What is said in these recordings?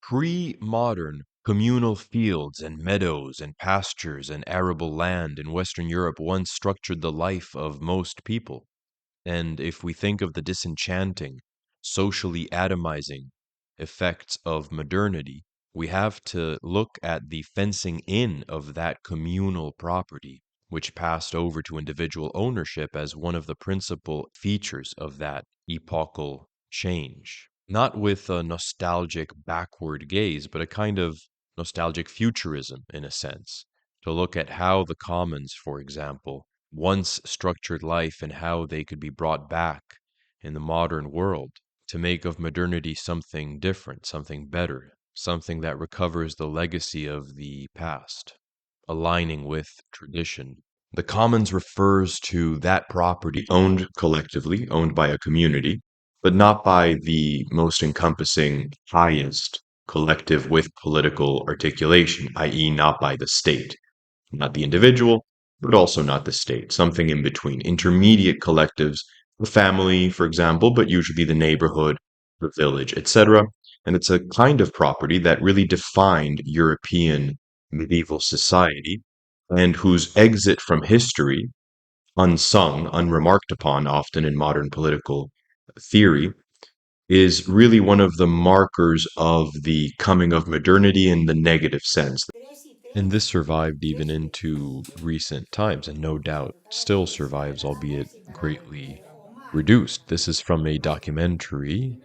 Pre-modern communal fields and meadows and pastures and arable land in Western Europe once structured the life of most people. And if we think of the disenchanting, socially atomizing effects of modernity, we have to look at the fencing in of that communal property, which passed over to individual ownership as one of the principal features of that epochal change. Not with a nostalgic backward gaze, but a kind of nostalgic futurism in a sense, to look at how the commons, for example, once structured life and how they could be brought back in the modern world to make of modernity something different, something better, something that recovers the legacy of the past, aligning with tradition. The commons refers to that property owned collectively, owned by a community, but not by the most encompassing, highest collective with political articulation, i.e., not by the state. Not the individual, but also not the state, something in between. Intermediate collectives, the family, for example, but usually the neighborhood, the village, etc. And it's a kind of property that really defined European medieval society and whose exit from history, unsung, unremarked upon often in modern political theory, is really one of the markers of the coming of modernity in the negative sense. And this survived even into recent times, and no doubt still survives, albeit greatly reduced. This is from a documentary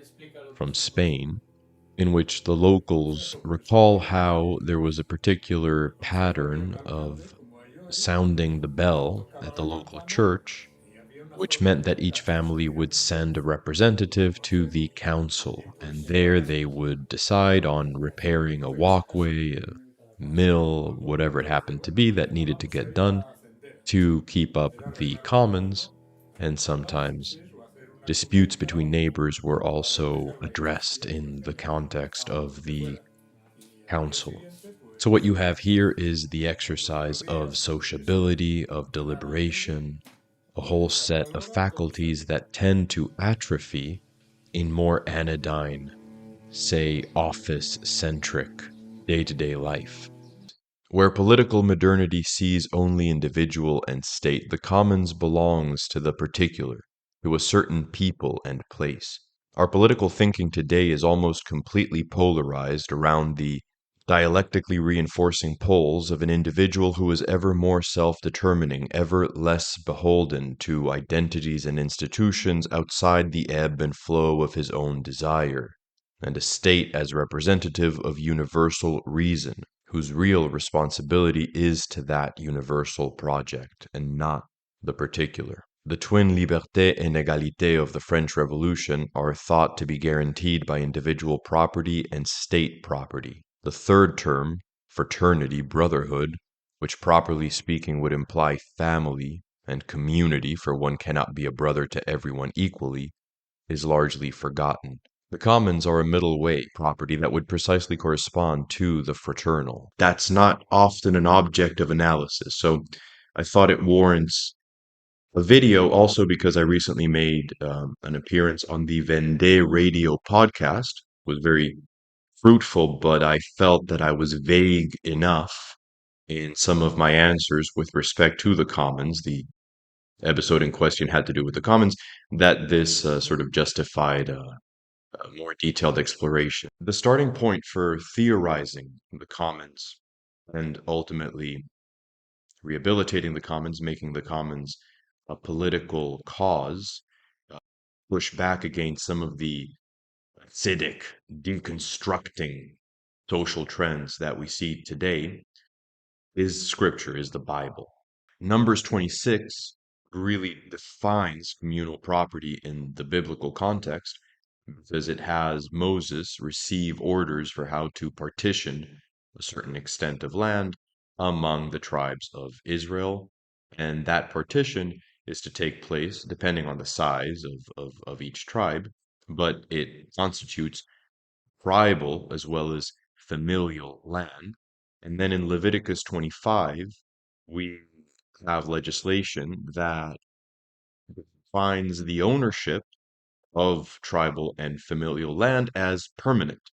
from Spain, in which the locals recall how there was a particular pattern of sounding the bell at the local church, which meant that each family would send a representative to the council, and there they would decide on repairing a walkway, a mill, whatever it happened to be that needed to get done to keep up the commons, and sometimes disputes between neighbors were also addressed in the context of the council. So, what you have here is the exercise of sociability, of deliberation, a whole set of faculties that tend to atrophy in more anodyne, say, office centric day to day life. Where political modernity sees only individual and state, the commons belongs to the particular, to a certain people and place. Our political thinking today is almost completely polarized around the dialectically reinforcing poles of an individual who is ever more self-determining, ever less beholden to identities and institutions outside the ebb and flow of his own desire, and a state as representative of universal reason, whose real responsibility is to that universal project and not the particular. The twin liberté and égalité of the French Revolution are thought to be guaranteed by individual property and state property. The third term, fraternity, brotherhood, which properly speaking would imply family and community, for one cannot be a brother to everyone equally, is largely forgotten. The commons are a middle way property that would precisely correspond to the fraternal. That's not often an object of analysis, so I thought it warrants a video also because I recently made an appearance on the Vendée Radio podcast. It was very fruitful, but I felt that I was vague enough in some of my answers with respect to the commons. The episode in question had to do with the commons, that this sort of justified a more detailed exploration. The starting point for theorizing the commons and ultimately rehabilitating the commons, making the commons a political cause, uh, push back against some of the acidic, deconstructing social trends that we see today, is scripture, is the Bible. Numbers 26 really defines communal property in the biblical context because it has Moses receive orders for how to partition a certain extent of land among the tribes of Israel. And that partition is to take place depending on the size of each tribe, but it constitutes tribal as well as familial land. And then in Leviticus 25, we have legislation that defines the ownership of tribal and familial land as permanent.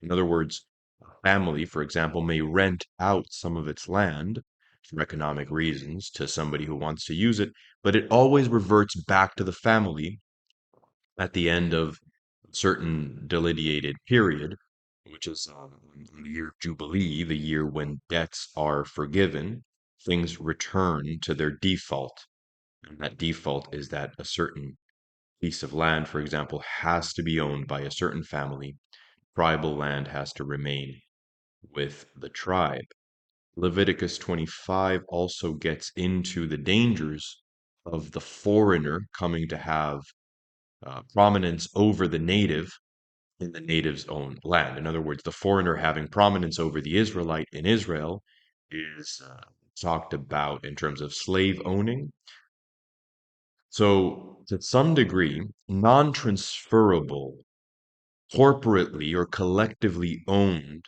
In other words, a family, for example, may rent out some of its land for economic reasons to somebody who wants to use it, but it always reverts back to the family at the end of a certain delineated period, which is the year of Jubilee, the year when debts are forgiven, things return to their default. And that default is that a certain piece of land, for example, has to be owned by a certain family. Tribal land has to remain with the tribe. Leviticus 25 also gets into the dangers of the foreigner coming to have prominence over the native in the native's own land. In other words, the foreigner having prominence over the Israelite in Israel is talked about in terms of slave owning. So, to some degree, non transferable, corporately or collectively owned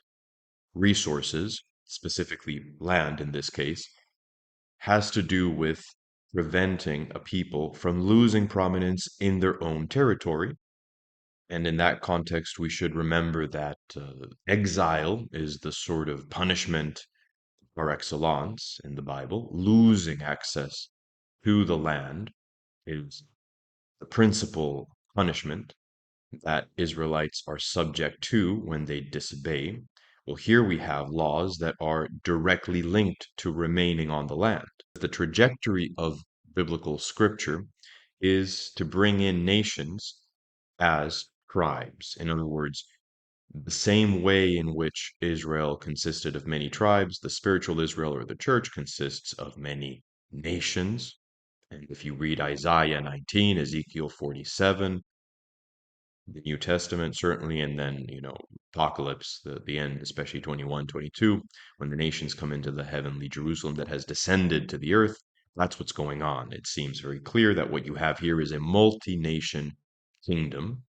resources, specifically land in this case, has to do with preventing a people from losing prominence in their own territory. And in that context, we should remember that exile is the sort of punishment par excellence in the Bible. Losing access to the land is the principal punishment that Israelites are subject to when they disobey. Well, here we have laws that are directly linked to remaining on the land. The trajectory of biblical scripture is to bring in nations as tribes. In other words, the same way in which Israel consisted of many tribes, the spiritual Israel or the church consists of many nations. And if you read Isaiah 19, Ezekiel 47, the New Testament, certainly, and then, Apocalypse, the end, especially 21, 22, when the nations come into the heavenly Jerusalem that has descended to the earth, that's what's going on. It seems very clear that what you have here is a multi-nation kingdom.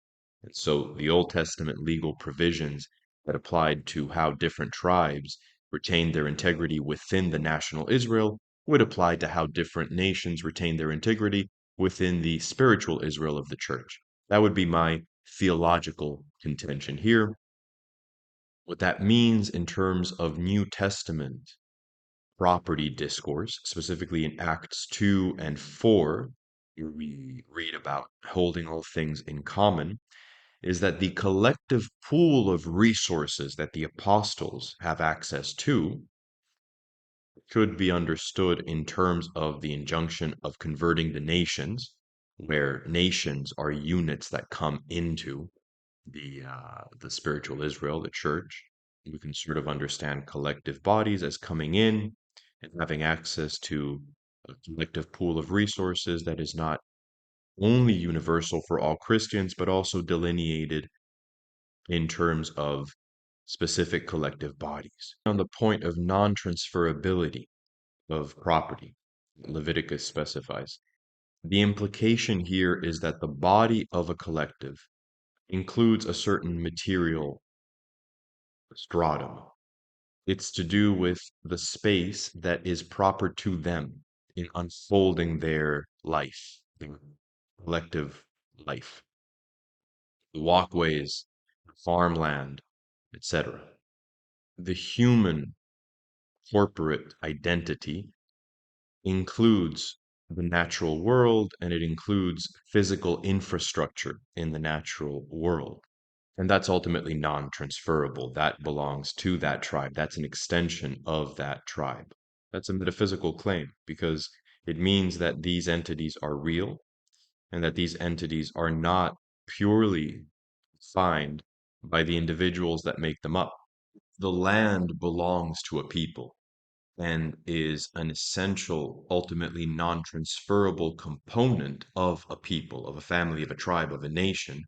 And so the Old Testament legal provisions that applied to how different tribes retained their integrity within the national Israel would apply to how different nations retain their integrity within the spiritual Israel of the church. That would be my theological contention here. What that means in terms of New Testament property discourse, specifically in Acts 2 and 4, where we read about holding all things in common, is that the collective pool of resources that the apostles have access to should be understood in terms of the injunction of converting the nations, where nations are units that come into the spiritual Israel, the church. We can sort of understand collective bodies as coming in and having access to a collective pool of resources that is not only universal for all Christians, but also delineated in terms of specific collective bodies. On the point of non transferability of property, Leviticus specifies. The implication here is that the body of a collective includes a certain material stratum. It's to do with the space that is proper to them in unfolding their life, their collective life, the walkways, farmland, etc. The human corporate identity includes the natural world and it includes physical infrastructure in the natural world. And that's ultimately non transferable. That belongs to that tribe. That's an extension of that tribe. That's a metaphysical claim because it means that these entities are real and that these entities are not purely defined by the individuals that make them up. The land belongs to a people and is an essential, ultimately non transferable component of a people, of a family, of a tribe, of a nation.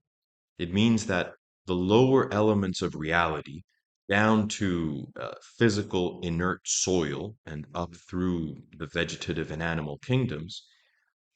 It means that the lower elements of reality, down to physical inert soil and up through the vegetative and animal kingdoms,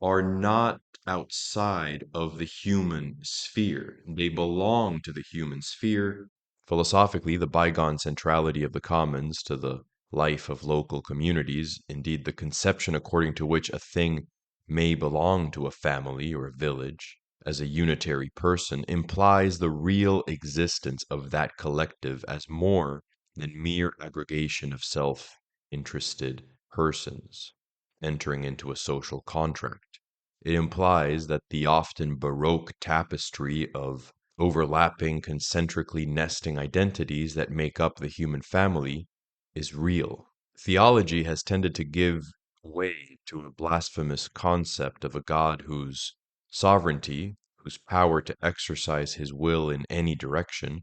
are not outside of the human sphere. They belong to the human sphere. Philosophically, the bygone centrality of the commons to the life of local communities, indeed, the conception according to which a thing may belong to a family or a village, as a unitary person implies the real existence of that collective as more than mere aggregation of self-interested persons entering into a social contract. It implies that the often Baroque tapestry of overlapping, concentrically nesting identities that make up the human family is real. Theology has tended to give way to a blasphemous concept of a God whose sovereignty, whose power to exercise his will in any direction,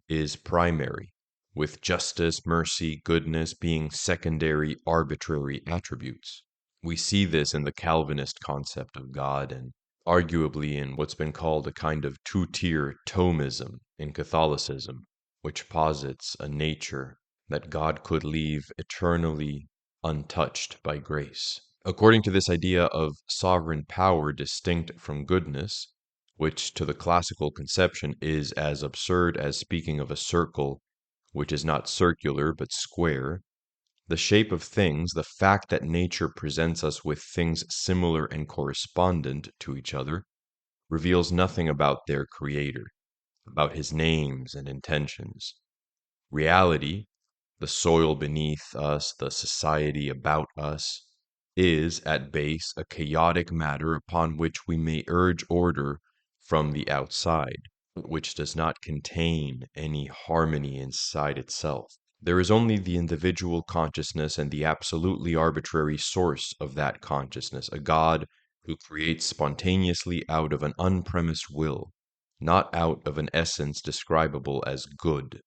is primary, with justice, mercy, goodness being secondary, arbitrary attributes. We see this in the Calvinist concept of God and arguably in what's been called a kind of two-tier Thomism in Catholicism, which posits a nature that God could leave eternally untouched by grace. According to this idea of sovereign power distinct from goodness, which to the classical conception is as absurd as speaking of a circle which is not circular but square, the shape of things, the fact that nature presents us with things similar and correspondent to each other, reveals nothing about their creator, about his names and intentions. Reality, the soil beneath us, the society about us, is at base a chaotic matter upon which we may urge order from the outside, but which does not contain any harmony inside itself. There is only the individual consciousness and the absolutely arbitrary source of that consciousness, a God who creates spontaneously out of an unpremised will, not out of an essence describable as good.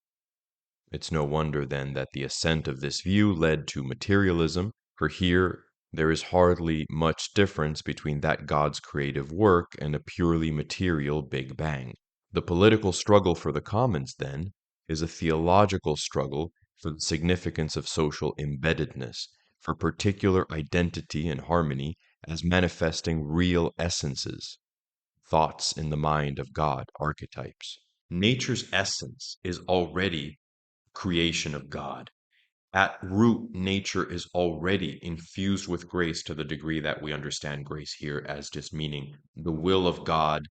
It's no wonder then that the ascent of this view led to materialism, for here there is hardly much difference between that God's creative work and a purely material Big Bang. The political struggle for the commons, then, is a theological struggle for the significance of social embeddedness, for particular identity and harmony as manifesting real essences, thoughts in the mind of God, archetypes. Nature's essence is already creation of God. At root, nature is already infused with grace to the degree that we understand grace here as just meaning the will of God,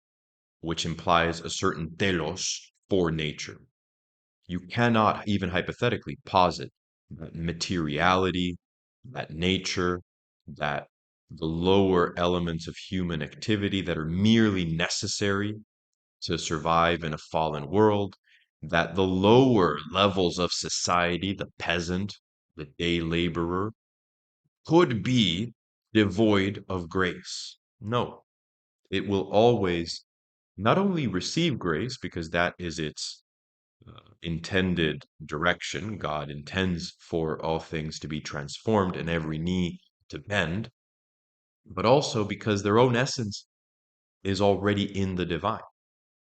which implies a certain telos for nature. You cannot even hypothetically posit that materiality, that nature, that the lower elements of human activity that are merely necessary to survive in a fallen world, that the lower levels of society, the peasant, the day laborer, could be devoid of grace. No, it will always not only receive grace, because that is its intended direction. God intends for all things to be transformed and every knee to bend, but also because their own essence is already in the divine.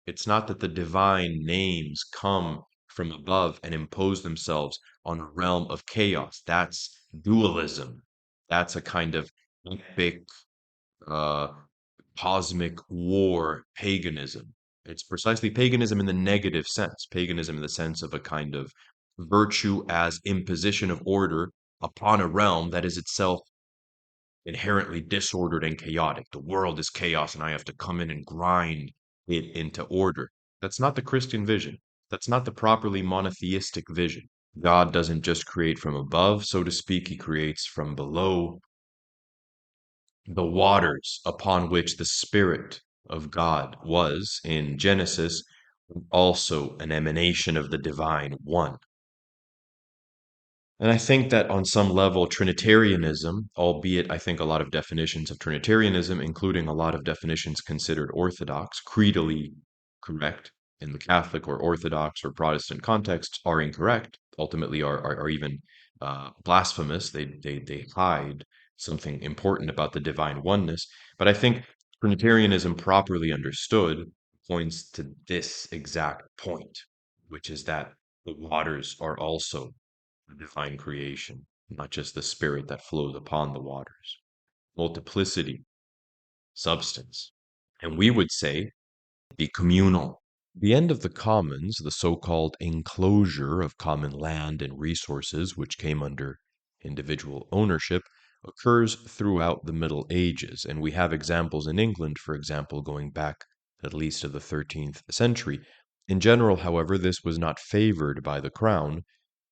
It's not that the divine names come from above and impose themselves on a realm of chaos. That's dualism. That's a kind of epic, uh, cosmic war paganism. It's precisely paganism in the negative sense, paganism in the sense of a kind of virtue as imposition of order upon a realm that is itself inherently disordered and chaotic. The world is chaos, and I have to come in and grind it into order. That's not the Christian vision. That's not the properly monotheistic vision. God doesn't just create from above, so to speak, he creates from below the waters upon which the Spirit of God was in Genesis, also an emanation of the divine one. And I think that on some level, Trinitarianism, albeit I think a lot of definitions of Trinitarianism, including a lot of definitions considered orthodox, creedally correct in the Catholic or Orthodox or Protestant contexts, are incorrect, ultimately are even blasphemous. They hide something important about the divine oneness. But I think Trinitarianism, properly understood, points to this exact point, which is that the waters are also divine creation, not just the spirit that flows upon the waters. Multiplicity, substance. And we would say the communal. The end of the commons, the so-called enclosure of common land and resources which came under individual ownership, occurs throughout the Middle Ages, and we have examples in England, for example, going back at least of the 13th century. In general, however, this was not favored by the crown,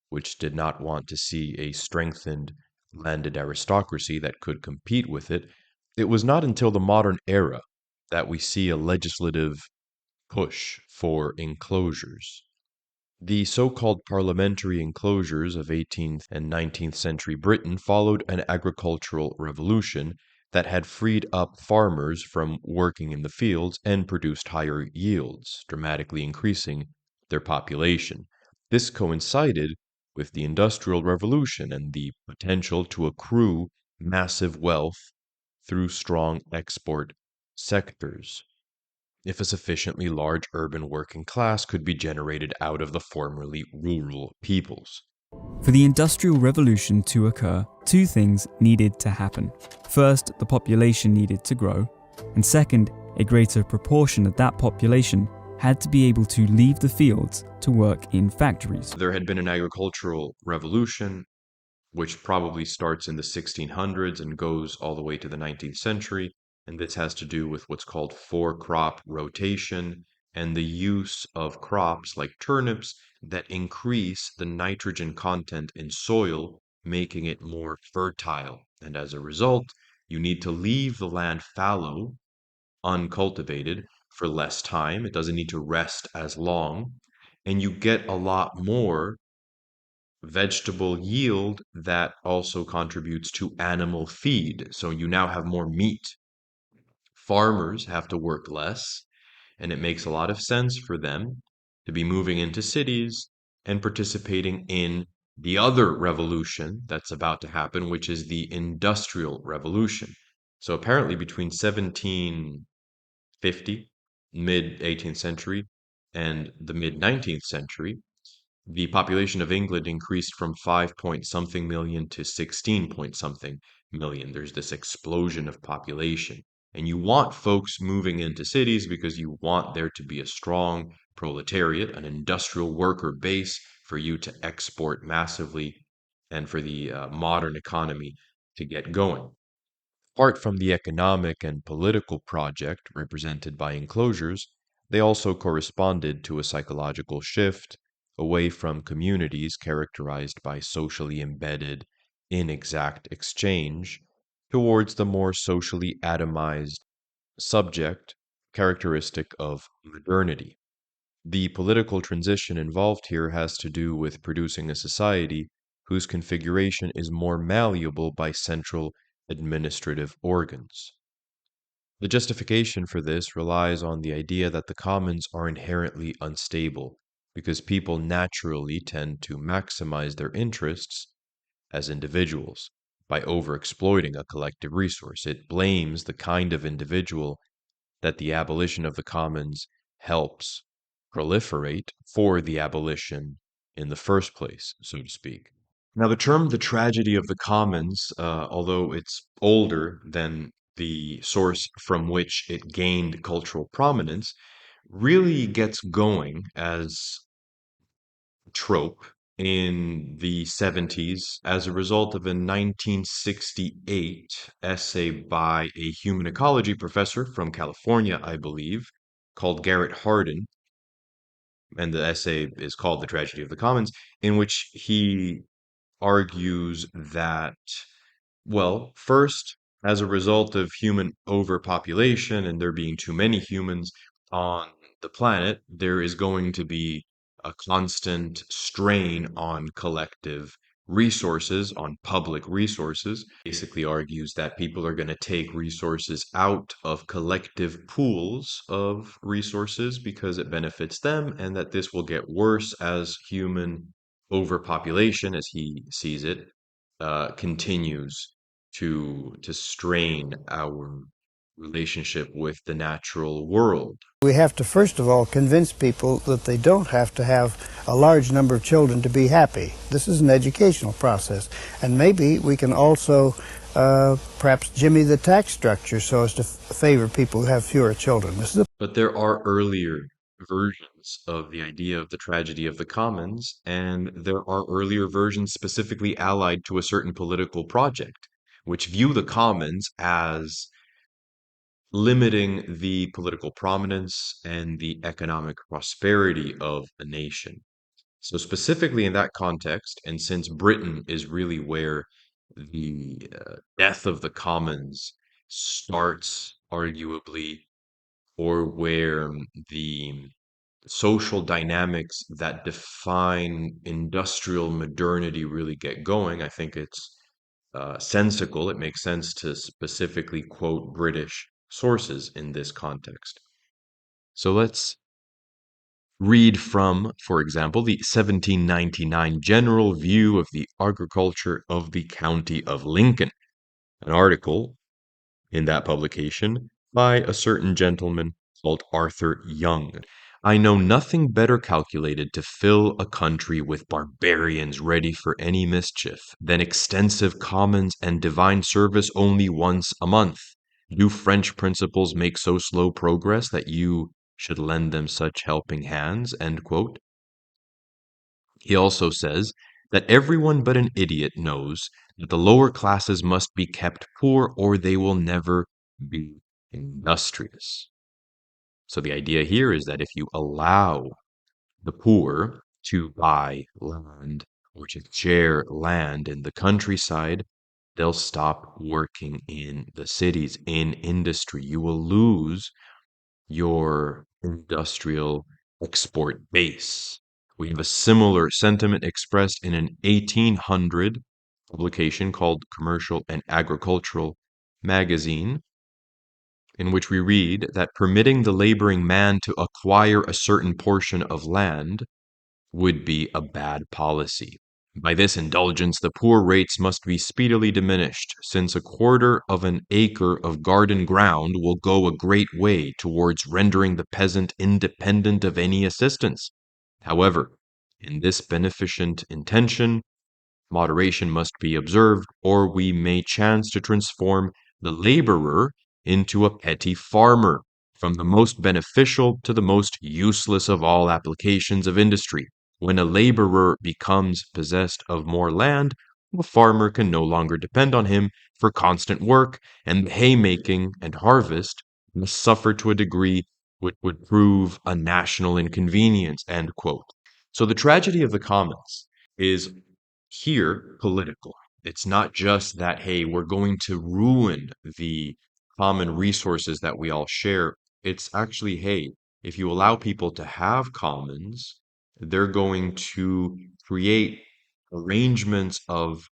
which did not want to see a strengthened landed aristocracy that could compete with it. It was not until the modern era that we see a legislative push for enclosures. The so-called parliamentary enclosures of 18th and 19th century Britain followed an agricultural revolution that had freed up farmers from working in the fields and produced higher yields, dramatically increasing their population. This coincided with the Industrial Revolution and the potential to accrue massive wealth through strong export sectors if a sufficiently large urban working class could be generated out of the formerly rural peoples. For the Industrial Revolution to occur, two things needed to happen. First, the population needed to grow, and second, a greater proportion of that population had to be able to leave the fields to work in factories. There had been an agricultural revolution, which probably starts in the 1600s and goes all the way to the 19th century. And this has to do with what's called four-crop rotation and the use of crops like turnips that increase the nitrogen content in soil, making it more fertile. And as a result, you need to leave the land fallow, uncultivated, for less time. It doesn't need to rest as long. And you get a lot more vegetable yield that also contributes to animal feed. So you now have more meat. Farmers have to work less, and it makes a lot of sense for them to be moving into cities and participating in the other revolution that's about to happen, which is the Industrial Revolution. So apparently between 1750, mid 18th century, and the mid 19th century, the population of England increased from 5 point something million to 16 point something million. There's this explosion of population. And you want folks moving into cities because you want there to be a strong proletariat, an industrial worker base for you to export massively and for the modern economy to get going. Apart from the economic and political project represented by enclosures, they also corresponded to a psychological shift away from communities characterized by socially embedded, inexact exchange towards the more socially atomized subject characteristic of modernity. The political transition involved here has to do with producing a society whose configuration is more malleable by central administrative organs. The justification for this relies on the idea that the commons are inherently unstable because people naturally tend to maximize their interests as individuals by overexploiting a collective resource. It blames the kind of individual that the abolition of the commons helps proliferate for the abolition in the first place, so to speak. Now, the term the tragedy of the commons, although it's older than the source from which it gained cultural prominence, really gets going as trope in the 70s as a result of a 1968 essay by a human ecology professor from California, I believe, called Garrett Hardin. And the essay is called The Tragedy of the Commons, in which he argues that, well, first, as a result of human overpopulation and there being too many humans on the planet, there is going to be a constant strain on collective resources, on public resources. Basically argues that people are going to take resources out of collective pools of resources because it benefits them, and that this will get worse as human overpopulation, as he sees it, continues to strain our relationship with the natural world. We have to first of all convince people that they don't have to have a large number of children to be happy. This is an educational process, and maybe we can also perhaps jimmy the tax structure so as to favor people who have fewer children. But there are earlier versions of the idea of the tragedy of the commons, and there are earlier versions specifically allied to a certain political project, which view the commons as limiting the political prominence and the economic prosperity of a nation. So, specifically in that context, and since Britain is really where the death of the commons starts, arguably, or where the social dynamics that define industrial modernity really get going, I think it's sensical. It makes sense to specifically quote British sources in this context. So let's read from, for example, the 1799 General View of the Agriculture of the County of Lincoln, an article in that publication by a certain gentleman called Arthur Young. I know nothing better calculated to fill a country with barbarians ready for any mischief than extensive commons and divine service only once a month. Do French principles make so slow progress that you should lend them such helping hands? End quote. He also says that everyone but an idiot knows that the lower classes must be kept poor or they will never be industrious. So the idea here is that if you allow the poor to buy land or to share land in the countryside, they'll stop working in the cities, in industry. You will lose your industrial export base. We have a similar sentiment expressed in an 1800 publication called Commercial and Agricultural Magazine, in which we read that permitting the laboring man to acquire a certain portion of land would be a bad policy. By this indulgence, the poor rates must be speedily diminished, since a quarter of an acre of garden ground will go a great way towards rendering the peasant independent of any assistance. However, in this beneficent intention, moderation must be observed, or we may chance to transform the laborer into a petty farmer, from the most beneficial to the most useless of all applications of industry. When a laborer becomes possessed of more land, the farmer can no longer depend on him for constant work, and the haymaking and harvest must suffer to a degree which would prove a national inconvenience. End quote. So the tragedy of the commons is here political. It's not just that, hey, we're going to ruin the common resources that we all share. It's actually, hey, if you allow people to have commons, they're going to create arrangements of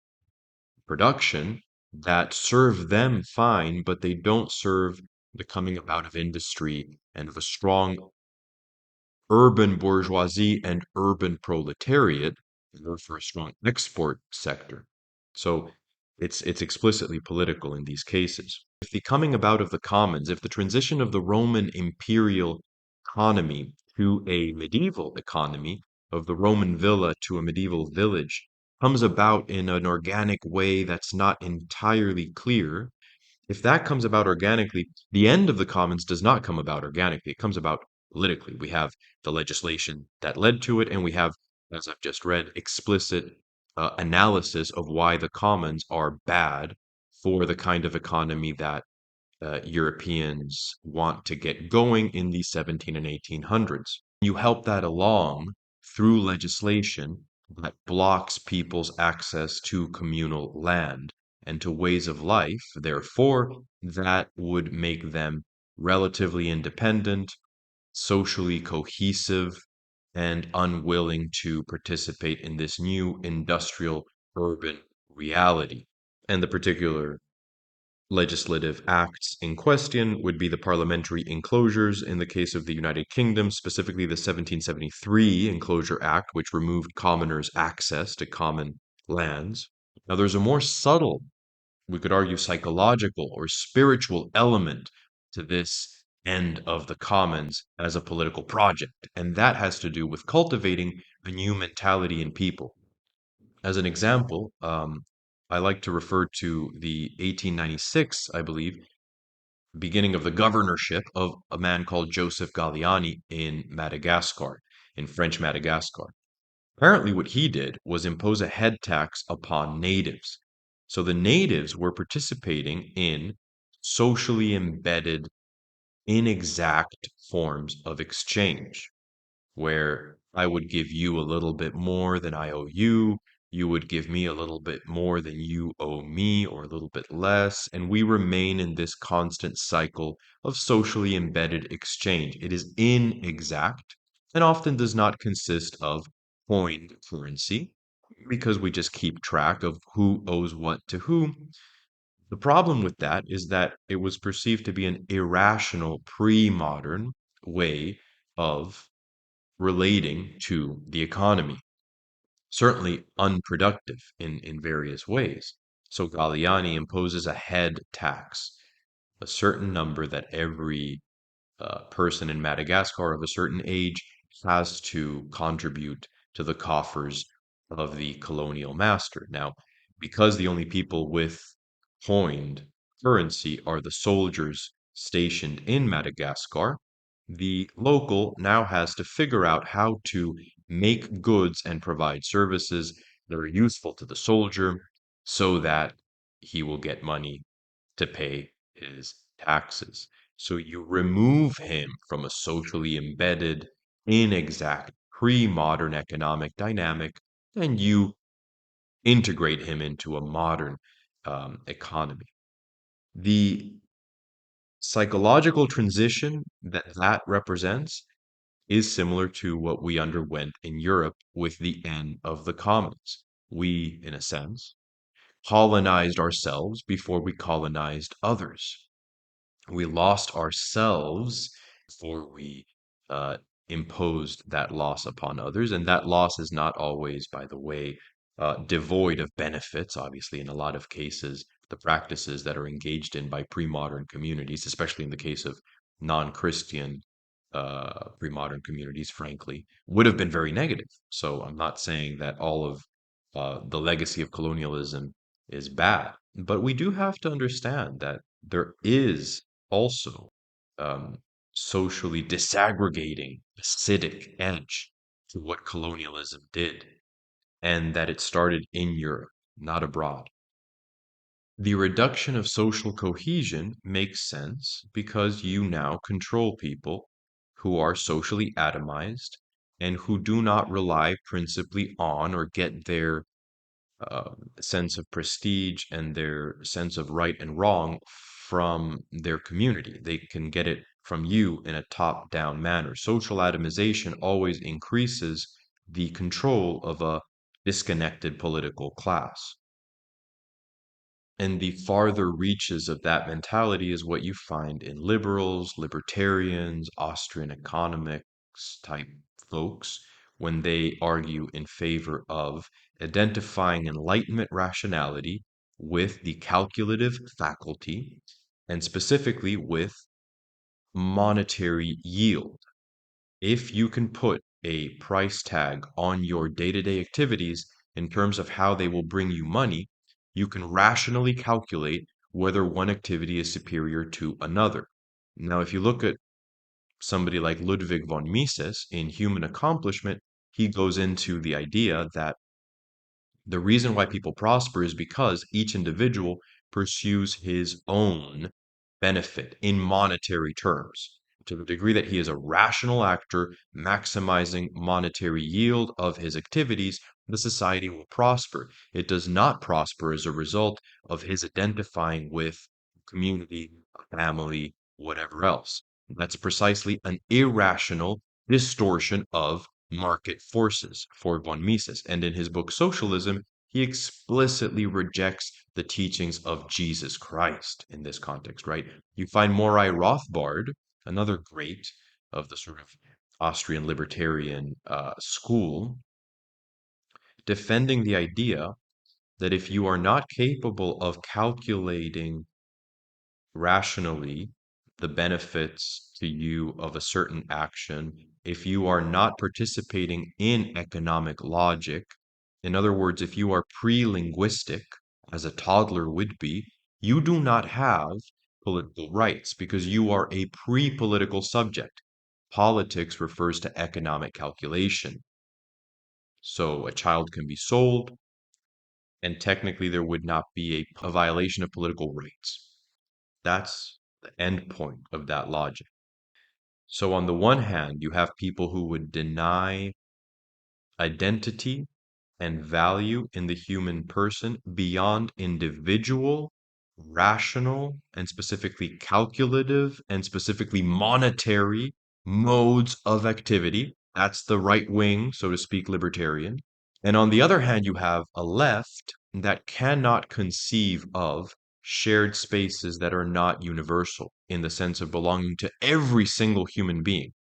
production that serve them fine, but they don't serve the coming about of industry and of a strong urban bourgeoisie and urban proletariat, and therefore a strong export sector. So it's explicitly political in these cases. If the coming about of the commons, if the transition of the Roman imperial economy to a medieval economy, of the Roman villa to a medieval village, comes about in an organic way that's not entirely clear, if that comes about organically, the end of the commons does not come about organically. It comes about politically. We have the legislation that led to it, and we have, as I've just read, explicit analysis of why the commons are bad for the kind of economy that Europeans want to get going in the 17 and 1800s. You help that along through legislation that blocks people's access to communal land and to ways of life, therefore, that would make them relatively independent, socially cohesive, and unwilling to participate in this new industrial urban reality. And the particular legislative acts in question would be the parliamentary enclosures in the case of the United Kingdom, specifically the 1773 Enclosure Act, which removed commoners' access to common lands. Now, there's a more subtle, we could argue psychological or spiritual element to this end of the commons as a political project, and that has to do with cultivating a new mentality in people. As an example, I like to refer to the 1896, I believe, beginning of the governorship of a man called Joseph Galliani in Madagascar, in French Madagascar. Apparently, what he did was impose a head tax upon natives. So the natives were participating in socially embedded inexact forms of exchange, where I would give you a little bit more than I owe you. You would give me a little bit more than you owe me, or a little bit less. And we remain in this constant cycle of socially embedded exchange. It is inexact and often does not consist of coined currency because we just keep track of who owes what to whom. The problem with that is that it was perceived to be an irrational pre-modern way of relating to the economy, certainly unproductive in various ways. So Galliani imposes a head tax, a certain number that every person in Madagascar of a certain age has to contribute to the coffers of the colonial master. Now, because the only people with coined currency are the soldiers stationed in Madagascar, the local now has to figure out how to make goods and provide services that are useful to the soldier so that he will get money to pay his taxes. So you remove him from a socially embedded, inexact, pre-modern economic dynamic, and you integrate him into a modern economy. The psychological transition that that represents is similar to what we underwent in Europe with the end of the commons. We, in a sense, colonized ourselves before we colonized others. We lost ourselves before we uh, imposed that loss upon others. And that loss is not always, by the way, devoid of benefits. Obviously, in a lot of cases, the practices that are engaged in by pre modern communities, especially in the case of non Christian pre modern communities, frankly, would have been very negative. So I'm not saying that all of the legacy of colonialism is bad, but we do have to understand that there is also um, socially disaggregating, acidic edge to what colonialism did, and that it started in Europe, not abroad. The reduction of social cohesion makes sense because you now control people who are socially atomized and who do not rely principally on or get their sense of prestige and their sense of right and wrong from their community. They can get it from you in a top down manner. Social atomization always increases the control of a disconnected political class. And the farther reaches of that mentality is what you find in liberals, libertarians, Austrian economics type folks when they argue in favor of identifying Enlightenment rationality with the calculative faculty and specifically with monetary yield. If you can put a price tag on your day-to-day activities in terms of how they will bring you money, you can rationally calculate whether one activity is superior to another. Now, if you look at somebody like Ludwig von Mises in Human Accomplishment, he goes into the idea that the reason why people prosper is because each individual pursues his own benefit in monetary terms. To the degree that he is a rational actor maximizing monetary yield of his activities, the society will prosper. It does not prosper as a result of his identifying with community, family, whatever else. That's precisely an irrational distortion of market forces for von Mises. And in his book Socialism, he explicitly rejects the teachings of Jesus Christ in this context, right? You find Morai Rothbard, another great of the sort of Austrian libertarian school, defending the idea that if you are not capable of calculating rationally the benefits to you of a certain action, if you are not participating in economic logic, in other words, if you are pre-linguistic, as a toddler would be, you do not have political rights because you are a pre-political subject. Politics refers to economic calculation. So a child can be sold, and technically there would not be a violation of political rights. That's the end point of that logic. So on the one hand, you have people who would deny identity and value in the human person beyond individual, rational, and specifically calculative, and specifically monetary modes of activity. That's the right wing, so to speak, libertarian. And on the other hand, you have a left that cannot conceive of shared spaces that are not universal in the sense of belonging to every single human being,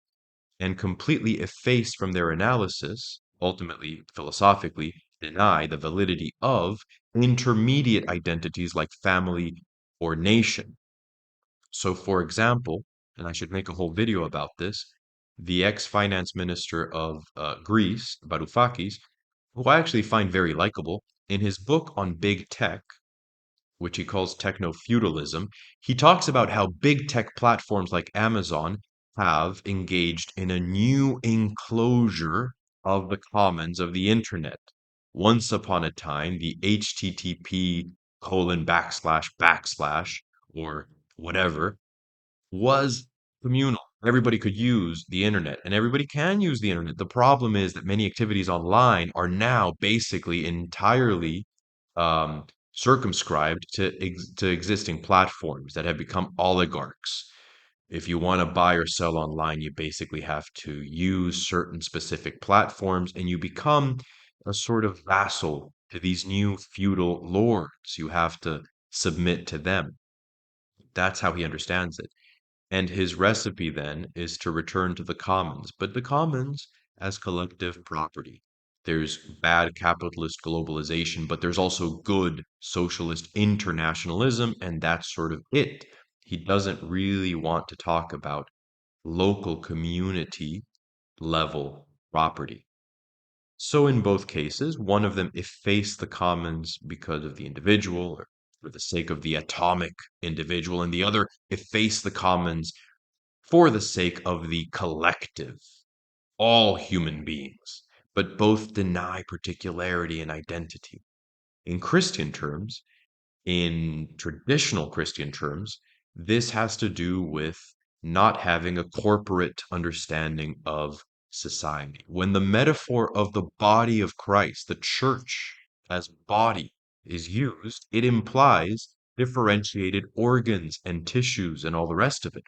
and completely efface from their analysis, ultimately philosophically deny the validity of intermediate identities like family or nation. So, for example, and I should make a whole video about this, the ex-finance minister of Greece, Varoufakis, who I actually find very likable, in his book on big tech, which he calls techno-feudalism, he talks about how big tech platforms like Amazon have engaged in a new enclosure of the commons of the internet. Once upon a time, the HTTP colon backslash backslash or whatever was communal. Everybody could use the internet and everybody can use the internet. The problem is that many activities online are now basically entirely um, circumscribed to existing platforms that have become oligarchs. If you want to buy or sell online, you basically have to use certain specific platforms and you become a sort of vassal to these new feudal lords. You have to submit to them. That's how he understands it. And his recipe then is to return to the commons, but the commons as collective property. There's bad capitalist globalization, but there's also good socialist internationalism, and that's sort of it. He doesn't really want to talk about local community level property. So in both cases, one of them effaced the commons because of the individual or for the sake of the atomic individual, and the other effaced the commons for the sake of the collective, all human beings, but both deny particularity and identity. In Christian terms, in traditional Christian terms, this has to do with not having a corporate understanding of society. When the metaphor of the body of Christ, the church as body, is used, it implies differentiated organs and tissues and all the rest of it.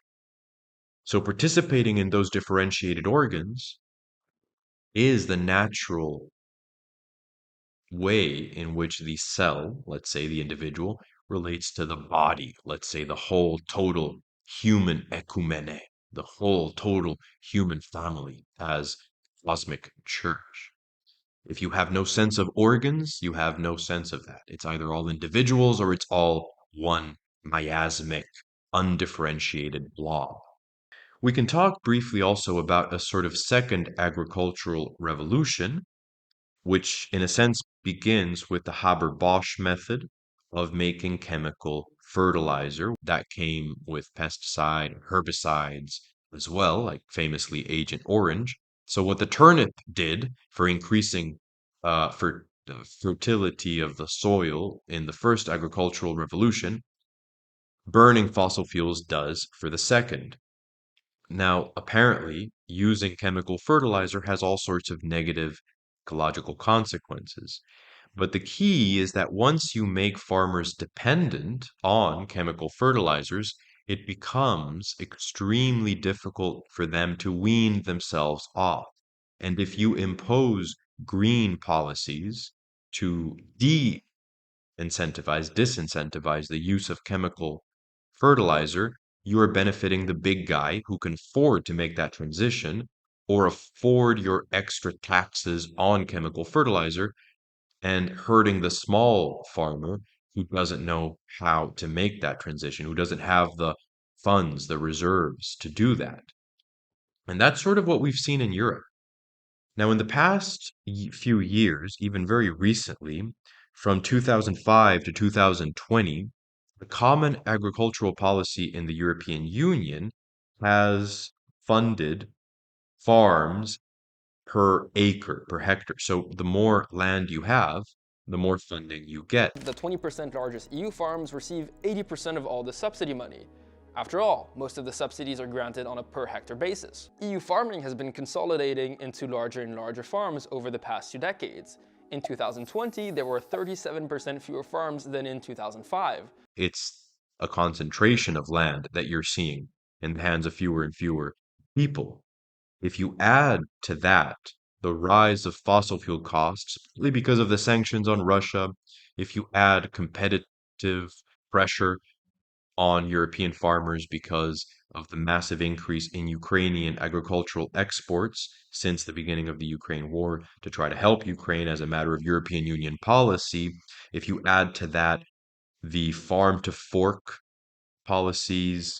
So participating in those differentiated organs is the natural way in which the cell, let's say the individual, relates to the body, let's say the whole total human ecumene, the whole total human family as cosmic church. If you have no sense of organs, you have no sense of that. It's either all individuals or it's all one miasmic, undifferentiated blob. We can talk briefly also about a sort of second agricultural revolution, which in a sense begins with the Haber-Bosch method of making chemical fertilizer that came with pesticide, herbicides as well, like famously Agent Orange. So what the turnip did for increasing for the fertility of the soil in the first agricultural revolution, burning fossil fuels does for the second. Now, apparently, using chemical fertilizer has all sorts of negative ecological consequences. But the key is that once you make farmers dependent on chemical fertilizers, it becomes extremely difficult for them to wean themselves off. And if you impose green policies to disincentivize the use of chemical fertilizer, you are benefiting the big guy who can afford to make that transition or afford your extra taxes on chemical fertilizer and hurting the small farmer who doesn't know how to make that transition, who doesn't have the funds, the reserves to do that. And that's sort of what we've seen in Europe. Now, in the past few years, even very recently, from 2005 to 2020, the Common Agricultural Policy in the European Union has funded farms per acre, per hectare. So the more land you have, the more funding you get. The 20% largest EU farms receive 80% of all the subsidy money. After all, most of the subsidies are granted on a per hectare basis. EU farming has been consolidating into larger and larger farms over the past 2 decades. In 2020, there were 37% fewer farms than in 2005. It's a concentration of land that you're seeing in the hands of fewer and fewer people. If you add to that the rise of fossil fuel costs, partly because of the sanctions on Russia, if you add competitive pressure on European farmers because of the massive increase in Ukrainian agricultural exports since the beginning of the Ukraine war to try to help Ukraine as a matter of European Union policy, if you add to that the farm to fork policies,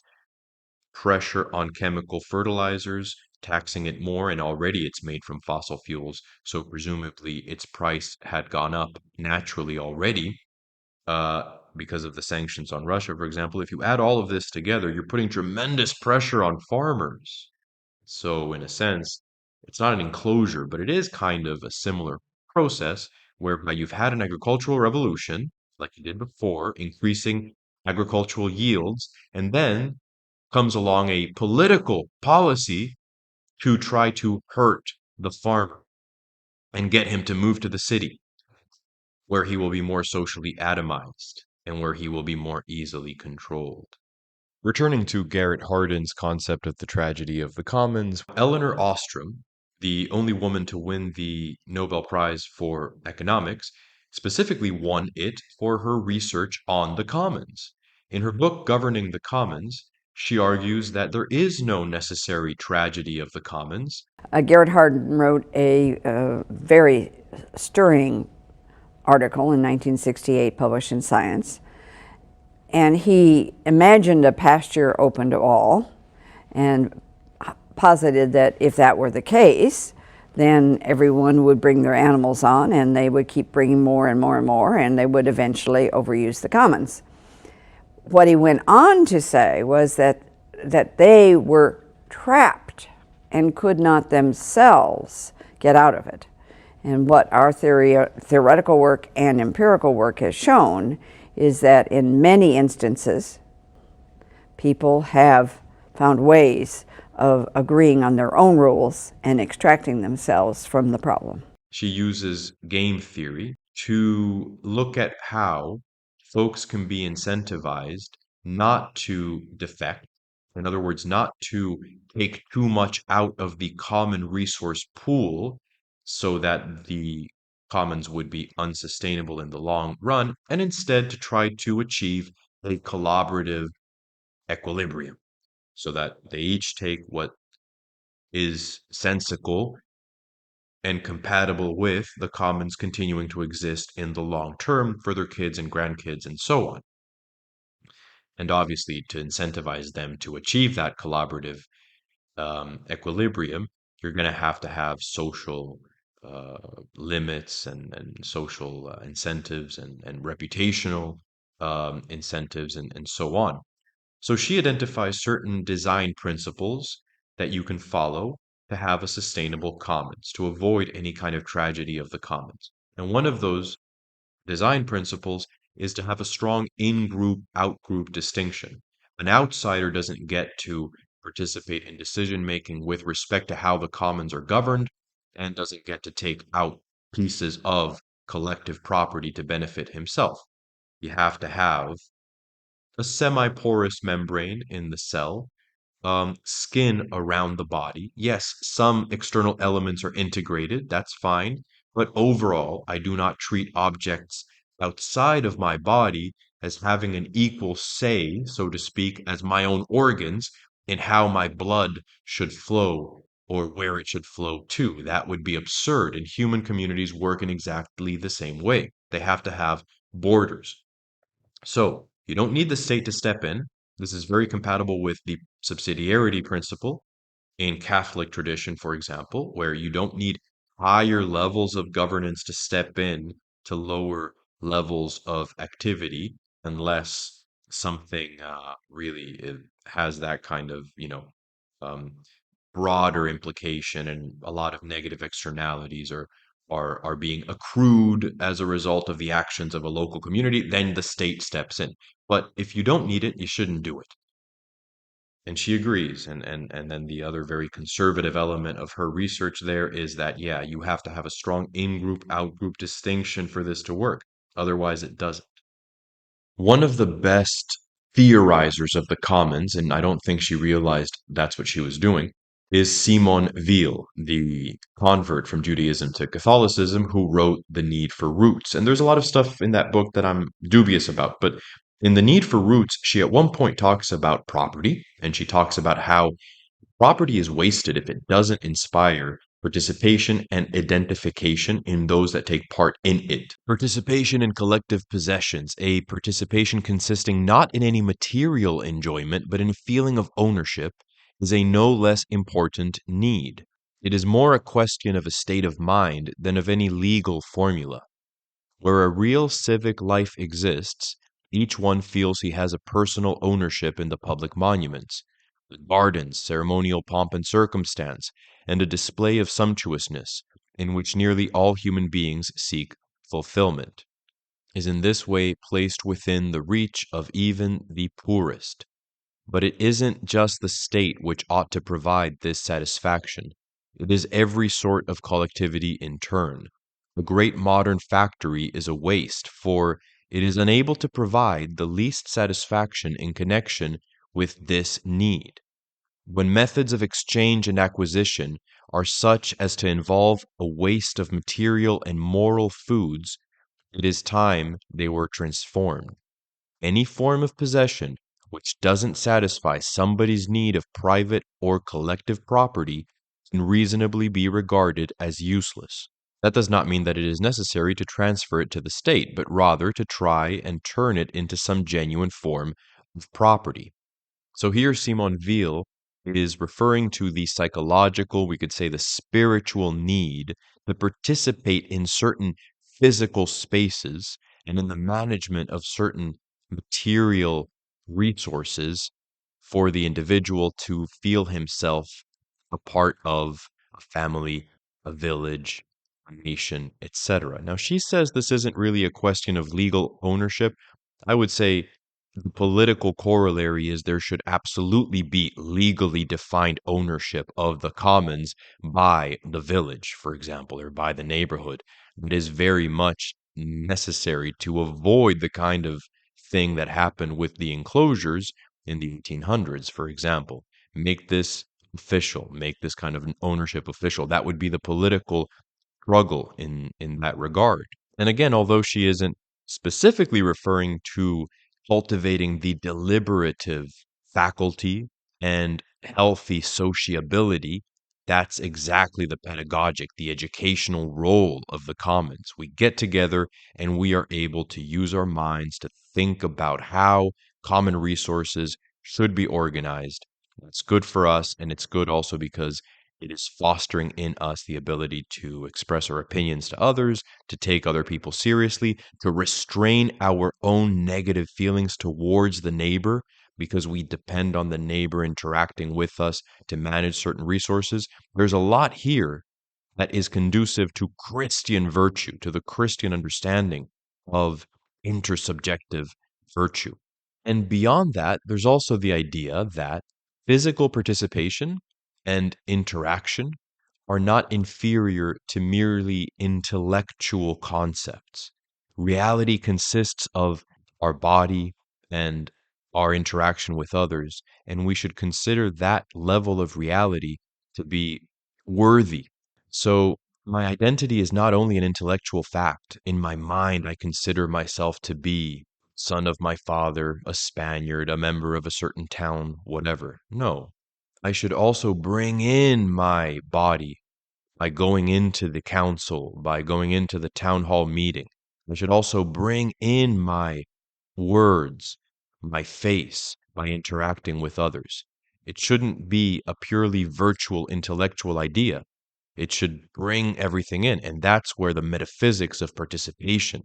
pressure on chemical fertilizers, taxing it more, and already it's made from fossil fuels, so presumably its price had gone up naturally already because of the sanctions on Russia, for example. If you add all of this together, you're putting tremendous pressure on farmers. So, in a sense, it's not an enclosure, but it is kind of a similar process whereby you've had an agricultural revolution, like you did before, increasing agricultural yields, and then comes along a political policy to try to hurt the farmer and get him to move to the city where he will be more socially atomized and where he will be more easily controlled. Returning to Garrett Hardin's concept of the tragedy of the commons, Eleanor Ostrom, the only woman to win the Nobel Prize for Economics, specifically won it for her research on the commons. In her book Governing the Commons, she argues that there is no necessary tragedy of the commons. Garrett Hardin wrote a very stirring article in 1968 published in Science, and he imagined a pasture open to all and posited that if that were the case, then everyone would bring their animals on and they would keep bringing more and more and more, and they would eventually overuse the commons. What he went on to say was that they were trapped and could not themselves get out of it. And what our theoretical work and empirical work has shown is that in many instances, people have found ways of agreeing on their own rules and extracting themselves from the problem. She uses game theory to look at how folks can be incentivized not to defect. In other words, not to take too much out of the common resource pool so that the commons would be unsustainable in the long run, and instead to try to achieve a collaborative equilibrium so that they each take what is sensical and compatible with the commons continuing to exist in the long term for their kids and grandkids and so on. And obviously, to incentivize them to achieve that collaborative equilibrium, you're going to have social limits and social incentives and reputational incentives and so on. So she identifies certain design principles that you can follow to have a sustainable commons, to avoid any kind of tragedy of the commons. And one of those design principles is to have a strong in-group, out-group distinction. An outsider doesn't get to participate in decision making with respect to how the commons are governed and doesn't get to take out pieces of collective property to benefit himself. You have to have a semi-porous membrane in the cell, skin around the body. Yes, some external elements are integrated, that's fine, but overall, I do not treat objects outside of my body as having an equal say, so to speak, as my own organs in how my blood should flow or where it should flow to. That would be absurd, and human communities work in exactly the same way. They have to have borders. So you don't need the state to step in. This is very compatible with the subsidiarity principle in Catholic tradition, for example, where you don't need higher levels of governance to step in to lower levels of activity unless something really has that kind of, um, broader implication and a lot of negative externalities are being accrued as a result of the actions of a local community, then the state steps in. But if you don't need it, you shouldn't do it. And she agrees. And then the other very conservative element of her research there is that, yeah, you have to have a strong in-group, out-group distinction for this to work. Otherwise, it doesn't. One of the best theorizers of the commons, and I don't think she realized that's what she was doing, is Simon Weil, the convert from Judaism to Catholicism, who wrote The Need for Roots. And there's a lot of stuff in that book that I'm dubious about, but in The Need for Roots, she at one point talks about property, and she talks about how property is wasted if it doesn't inspire participation and identification in those that take part in it. Participation in collective possessions, a participation consisting not in any material enjoyment, but in a feeling of ownership, is a no less important need. It is more a question of a state of mind than of any legal formula. Where a real civic life exists, each one feels he has a personal ownership in the public monuments, the gardens, ceremonial pomp and circumstance, and a display of sumptuousness, in which nearly all human beings seek fulfillment, is in this way placed within the reach of even the poorest. But it isn't just the state which ought to provide this satisfaction. It is every sort of collectivity in turn. A great modern factory is a waste, for it is unable to provide the least satisfaction in connection with this need. When methods of exchange and acquisition are such as to involve a waste of material and moral foods, it is time they were transformed. Any form of possession which doesn't satisfy somebody's need of private or collective property can reasonably be regarded as useless. That does not mean that it is necessary to transfer it to the state, but rather to try and turn it into some genuine form of property. So here Simon Weil is referring to the psychological, we could say the spiritual need to participate in certain physical spaces and in the management of certain material resources for the individual to feel himself a part of a family, a village, a nation, etc. Now, she says this isn't really a question of legal ownership. I would say the political corollary is there should absolutely be legally defined ownership of the commons by the village, for example, or by the neighborhood. It is very much necessary to avoid the kind of thing that happened with the enclosures in the 1800s, for example. Make this official, make this kind of an ownership official. That would be the political struggle in that regard. And again, although she isn't specifically referring to cultivating the deliberative faculty and healthy sociability, that's exactly the pedagogic, the educational role of the commons. We get together and we are able to use our minds to think about how common resources should be organized. It's good for us, and it's good also because it is fostering in us the ability to express our opinions to others, to take other people seriously, to restrain our own negative feelings towards the neighbor because we depend on the neighbor interacting with us to manage certain resources. There's a lot here that is conducive to Christian virtue, to the Christian understanding of intersubjective virtue. And beyond that, there's also the idea that physical participation and interaction are not inferior to merely intellectual concepts. Reality consists of our body and our interaction with others, and we should consider that level of reality to be worthy. So, my identity is not only an intellectual fact. In my mind, I consider myself to be son of my father, a Spaniard, a member of a certain town, whatever. No, I should also bring in my body by going into the council, by going into the town hall meeting. I should also bring in my words, my face, by interacting with others. It shouldn't be a purely virtual intellectual idea. It should bring everything in. And that's where the metaphysics of participation,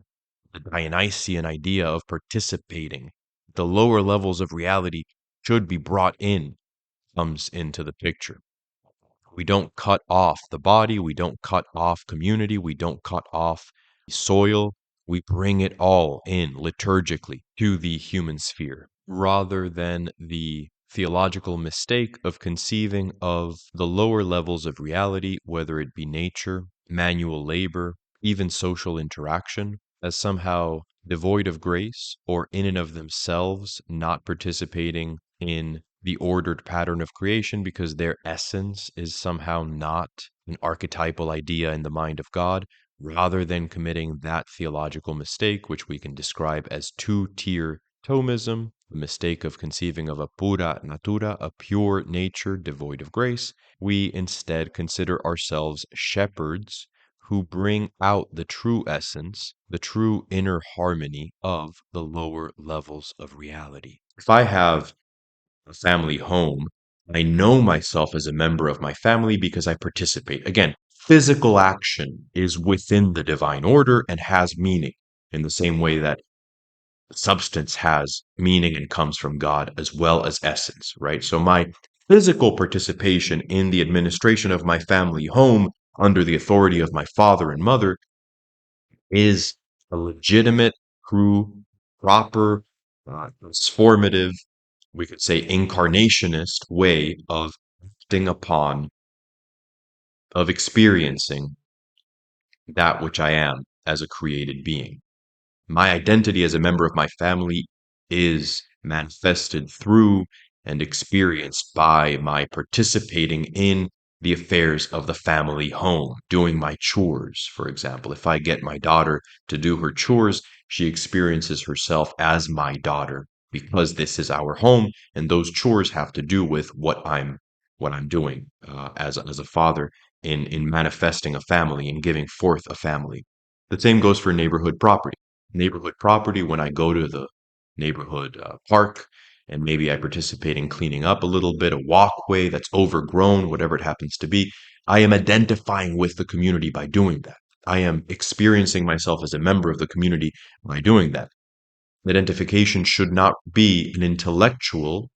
the Dionysian idea of participating, the lower levels of reality should be brought in, comes into the picture. We don't cut off the body, we don't cut off community, we don't cut off soil. We bring it all in liturgically to the human sphere rather than the theological mistake of conceiving of the lower levels of reality, whether it be nature, manual labor, even social interaction, as somehow devoid of grace or in and of themselves not participating in the ordered pattern of creation because their essence is somehow not an archetypal idea in the mind of God, rather than committing that theological mistake, which we can describe as two-tier Thomism, the mistake of conceiving of a pura natura, a pure nature devoid of grace. We instead consider ourselves shepherds who bring out the true essence, the true inner harmony of the lower levels of reality. If I have a family home, I know myself as a member of my family because I participate. Again, physical action is within the divine order and has meaning in the same way that substance has meaning and comes from God as well as essence, right? So my physical participation in the administration of my family home under the authority of my father and mother is a legitimate, true, proper, transformative, we could say incarnationist way of acting upon, of experiencing that which I am as a created being. My identity as a member of my family is manifested through and experienced by my participating in the affairs of the family home, doing my chores, for example. If I get my daughter to do her chores, she experiences herself as my daughter because this is our home, and those chores have to do with what I'm doing as a father in manifesting a family and giving forth a family. The same goes for neighborhood property. Neighborhood property, when I go to the neighborhood park and maybe I participate in cleaning up a little bit, a walkway that's overgrown, whatever it happens to be, I am identifying with the community by doing that. I am experiencing myself as a member of the community by doing that. Identification should not be an intellectual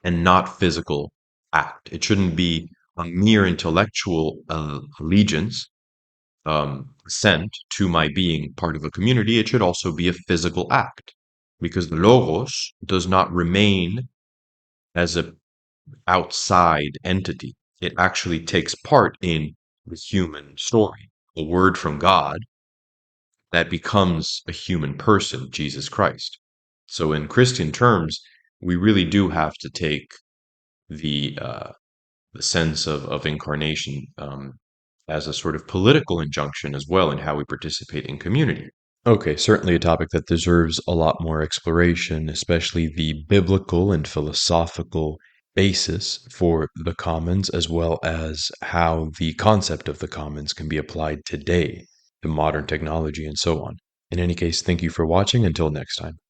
and not physical act. It shouldn't be a mere intellectual allegiance, assent to my being part of a community. It should also be a physical act because the logos does not remain as a outside entity. It actually takes part in the human story, a word from God that becomes a human person, Jesus Christ. So in Christian terms, we really do have to take the sense of incarnation as a sort of political injunction as well in how we participate in community. Okay, certainly a topic that deserves a lot more exploration, especially the biblical and philosophical basis for the commons, as well as how the concept of the commons can be applied today to modern technology and so on. In any case, thank you for watching. Until next time.